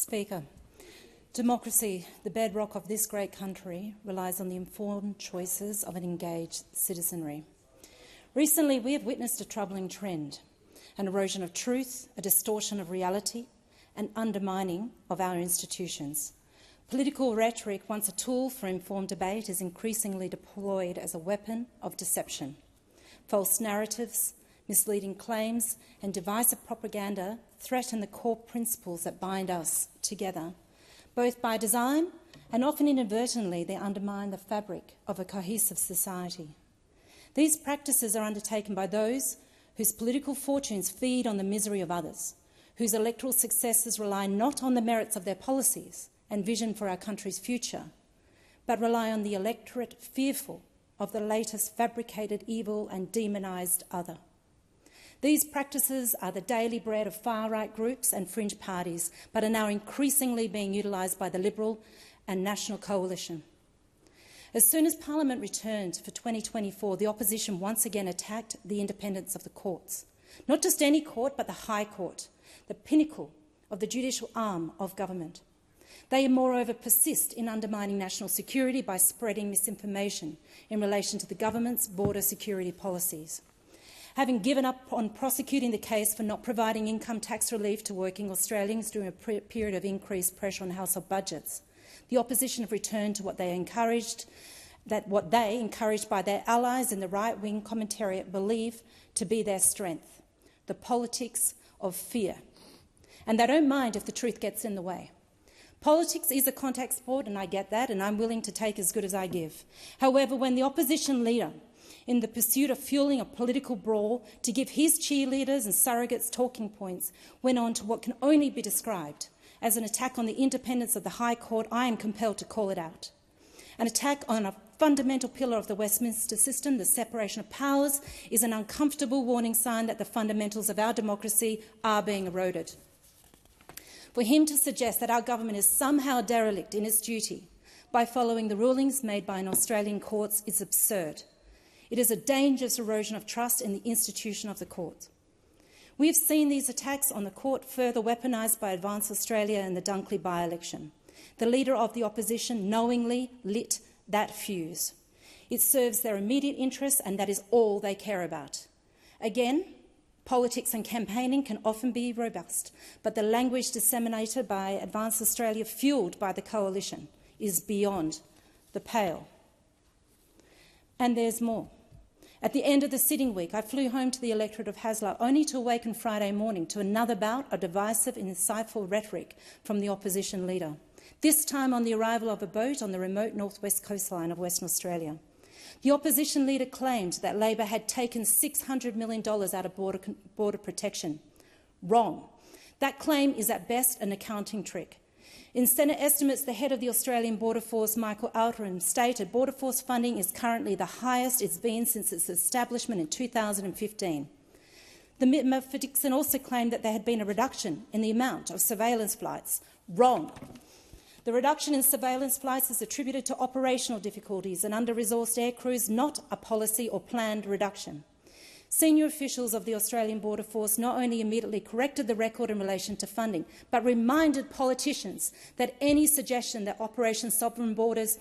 Speaker, democracy, the bedrock of this great country, relies on the informed choices of an engaged citizenry. Recently, we have witnessed a troubling trend, an erosion of truth, a distortion of reality, and undermining of our institutions. Political rhetoric, once a tool for informed debate, is increasingly deployed as a weapon of deception. False narratives, misleading claims and divisive propaganda threaten the core principles that bind us together. Both by design and often inadvertently, they undermine the fabric of a cohesive society. These practices are undertaken by those whose political fortunes feed on the misery of others, whose electoral successes rely not on the merits of their policies and vision for our country's future, but rely on the electorate fearful of the latest fabricated evil and demonised other. These practices are the daily bread of far-right groups and fringe parties, but are now increasingly being utilised by the Liberal and National Coalition. As soon as Parliament returned for 2024, the opposition once again attacked the independence of the courts. Not just any court, but the High Court, the pinnacle of the judicial arm of government. They, moreover, persist in undermining national security by spreading misinformation in relation to the government's border security policies. Having given up on prosecuting the case for not providing income tax relief to working Australians during a period of increased pressure on household budgets, the opposition have returned to what they encouraged by their allies in the right-wing commentariat believe to be their strength, the politics of fear. And they don't mind if the truth gets in the way. Politics is a contact sport, and I get that, and I'm willing to take as good as I give. However, when the opposition leader, in the pursuit of fueling a political brawl to give his cheerleaders and surrogates talking points, went on to what can only be described as an attack on the independence of the High Court, I am compelled to call it out. An attack on a fundamental pillar of the Westminster system, the separation of powers, is an uncomfortable warning sign that the fundamentals of our democracy are being eroded. For him to suggest that our government is somehow derelict in its duty by following the rulings made by an Australian courts is absurd. It is a dangerous erosion of trust in the institution of the court. We have seen these attacks on the court further weaponised by Advance Australia and the Dunkley by-election. The leader of the opposition knowingly lit that fuse. It serves their immediate interests, and that is all they care about. Again, politics and campaigning can often be robust, but the language disseminated by Advance Australia, fuelled by the coalition, is beyond the pale. And there's more. At the end of the sitting week, I flew home to the electorate of Hasluck, only to awaken Friday morning to another bout of divisive and insightful rhetoric from the opposition leader, this time on the arrival of a boat on the remote northwest coastline of Western Australia. The opposition leader claimed that Labor had taken $600 million out of border protection. Wrong. That claim is at best an accounting trick. In Senate estimates, the head of the Australian Border Force, Michael Outram, stated Border Force funding is currently the highest it's been since its establishment in 2015. The member for Dixon also claimed that there had been a reduction in the amount of surveillance flights. Wrong. The reduction in surveillance flights is attributed to operational difficulties and under-resourced air crews, not a policy or planned reduction. Senior officials of the Australian Border Force not only immediately corrected the record in relation to funding, but reminded politicians that any suggestion that Operation Sovereign Borders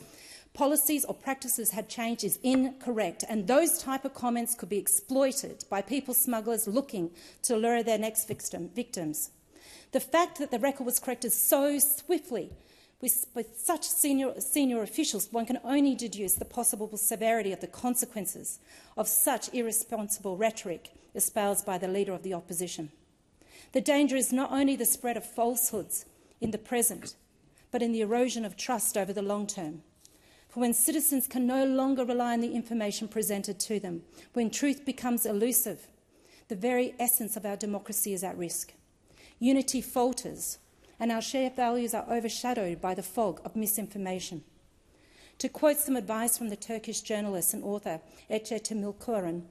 policies or practices had changed is incorrect, and those type of comments could be exploited by people smugglers looking to lure their next victims. The fact that the record was corrected so swiftly with such senior officials, one can only deduce the possible severity of the consequences of such irresponsible rhetoric espoused by the leader of the opposition. The danger is not only the spread of falsehoods in the present, but in the erosion of trust over the long term. For when citizens can no longer rely on the information presented to them, when truth becomes elusive, the very essence of our democracy is at risk. Unity falters, and our shared values are overshadowed by the fog of misinformation. To quote some advice from the Turkish journalist and author Ece Temilkuran,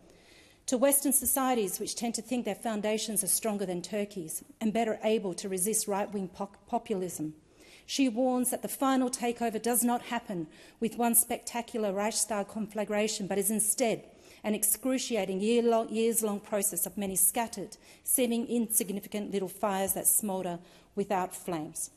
to Western societies which tend to think their foundations are stronger than Turkey's and better able to resist right-wing populism, she warns that the final takeover does not happen with one spectacular Reichstag conflagration, but is instead an excruciating years-long process of many scattered, seeming insignificant little fires that smoulder without flames.